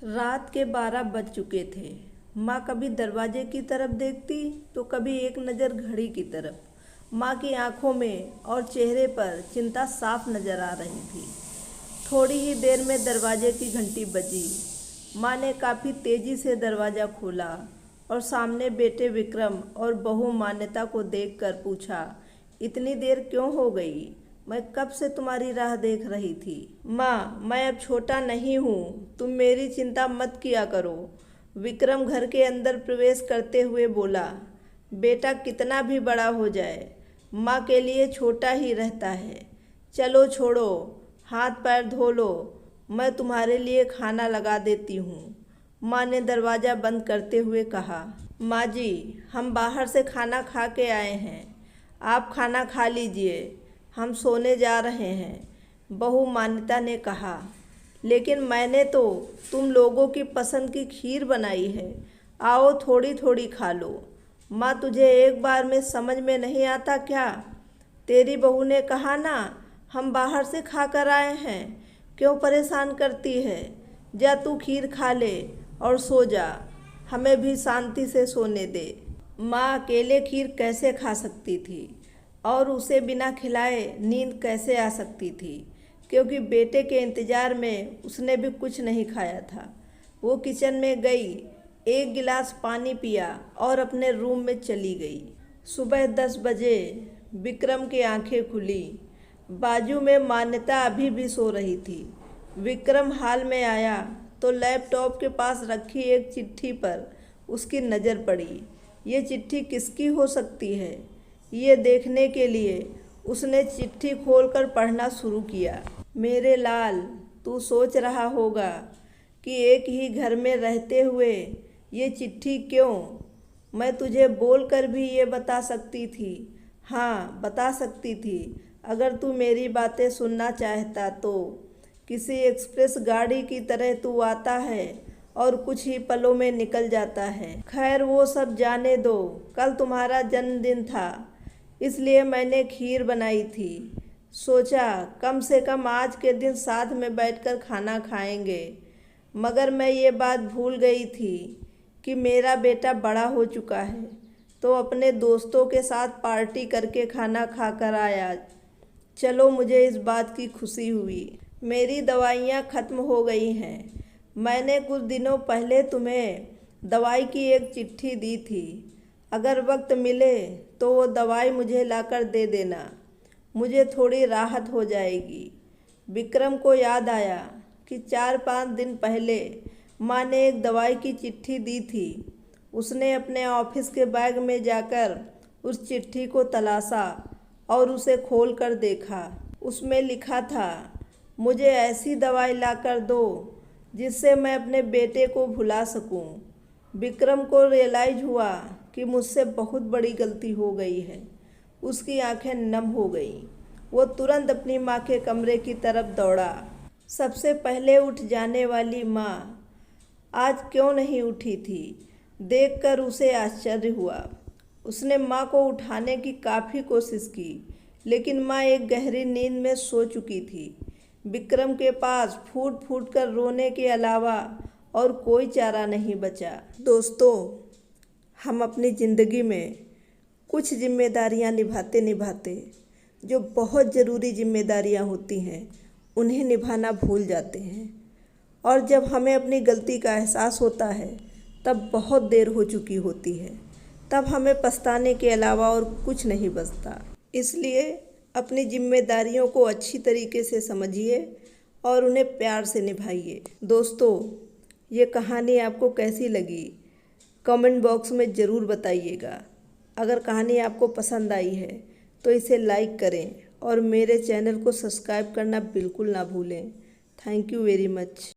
रात के 12 बज चुके थे। माँ कभी दरवाजे की तरफ देखती तो कभी एक नज़र घड़ी की तरफ। माँ की आंखों में और चेहरे पर चिंता साफ नजर आ रही थी। थोड़ी ही देर में दरवाजे की घंटी बजी। माँ ने काफ़ी तेज़ी से दरवाज़ा खोला और सामने बेटे विक्रम और बहू मान्यता को देखकर पूछा, इतनी देर क्यों हो गई? मैं कब से तुम्हारी राह देख रही थी। माँ, मैं अब छोटा नहीं हूँ, तुम मेरी चिंता मत किया करो। विक्रम घर के अंदर प्रवेश करते हुए बोला। बेटा कितना भी बड़ा हो जाए, माँ के लिए छोटा ही रहता है। चलो छोड़ो, हाथ पैर धो लो, मैं तुम्हारे लिए खाना लगा देती हूँ। माँ ने दरवाज़ा बंद करते हुए कहा। माँ जी, हम बाहर से खाना खा के आए हैं, आप खाना खा लीजिए, हम सोने जा रहे हैं, बहू मान्यता ने कहा। लेकिन मैंने तो तुम लोगों की पसंद की खीर बनाई है, आओ थोड़ी थोड़ी खा लो। माँ, तुझे एक बार में समझ में नहीं आता क्या? तेरी बहू ने कहा ना, हम बाहर से खा कर आए हैं, क्यों परेशान करती है? जा तू खीर खा ले और सो जा, हमें भी शांति से सोने दे। माँ अकेले खीर कैसे खा सकती थी और उसे बिना खिलाए नींद कैसे आ सकती थी, क्योंकि बेटे के इंतज़ार में उसने भी कुछ नहीं खाया था। वो किचन में गई, एक गिलास पानी पिया और अपने रूम में चली गई। सुबह 10 बजे विक्रम की आंखें खुली। बाजू में मान्यता अभी भी सो रही थी। विक्रम हाल में आया तो लैपटॉप के पास रखी एक चिट्ठी पर उसकी नज़र पड़ी। ये चिट्ठी किसकी हो सकती है, ये देखने के लिए उसने चिट्ठी खोलकर पढ़ना शुरू किया। मेरे लाल, तू सोच रहा होगा कि एक ही घर में रहते हुए ये चिट्ठी क्यों? मैं तुझे बोलकर भी ये बता सकती थी। हाँ, बता सकती थी, अगर तू मेरी बातें सुनना चाहता तो। किसी एक्सप्रेस गाड़ी की तरह तू आता है और कुछ ही पलों में निकल जाता है। खैर वो सब जाने दो, कल तुम्हारा जन्मदिन था, इसलिए मैंने खीर बनाई थी। सोचा कम से कम आज के दिन साथ में बैठकर खाना खाएंगे। मगर मैं ये बात भूल गई थी कि मेरा बेटा बड़ा हो चुका है, तो अपने दोस्तों के साथ पार्टी करके खाना खाकर आया। चलो, मुझे इस बात की खुशी हुई। मेरी दवाइयाँ ख़त्म हो गई हैं। मैंने कुछ दिनों पहले तुम्हें दवाई की एक चिट्ठी दी थी, अगर वक्त मिले तो वो दवाई मुझे लाकर दे देना, मुझे थोड़ी राहत हो जाएगी। विक्रम को याद आया कि 4-5 दिन पहले माँ ने एक दवाई की चिट्ठी दी थी। उसने अपने ऑफिस के बैग में जाकर उस चिट्ठी को तलाशा और उसे खोल कर देखा। उसमें लिखा था, मुझे ऐसी दवाई लाकर दो जिससे मैं अपने बेटे को भुला सकूं। विक्रम को रियलाइज हुआ कि मुझसे बहुत बड़ी गलती हो गई है। उसकी आंखें नम हो गईं। वो तुरंत अपनी माँ के कमरे की तरफ दौड़ा। सबसे पहले उठ जाने वाली माँ आज क्यों नहीं उठी थी, देखकर उसे आश्चर्य हुआ। उसने माँ को उठाने की काफ़ी कोशिश की, लेकिन माँ एक गहरी नींद में सो चुकी थी। विक्रम के पास फूट फूट कर रोने के अलावा और कोई चारा नहीं बचा। दोस्तों, हम अपनी ज़िंदगी में कुछ जिम्मेदारियां निभाते निभाते, जो बहुत ज़रूरी जिम्मेदारियां होती हैं, उन्हें निभाना भूल जाते हैं। और जब हमें अपनी गलती का एहसास होता है, तब बहुत देर हो चुकी होती है। तब हमें पछताने के अलावा और कुछ नहीं बचता। इसलिए अपनी जिम्मेदारियों को अच्छी तरीके से समझिए और उन्हें प्यार से निभाइए। दोस्तों, ये कहानी आपको कैसी लगी, कमेंट बॉक्स में ज़रूर बताइएगा। अगर कहानी आपको पसंद आई है तो इसे लाइक करें और मेरे चैनल को सब्सक्राइब करना बिल्कुल ना भूलें। Thank you very much.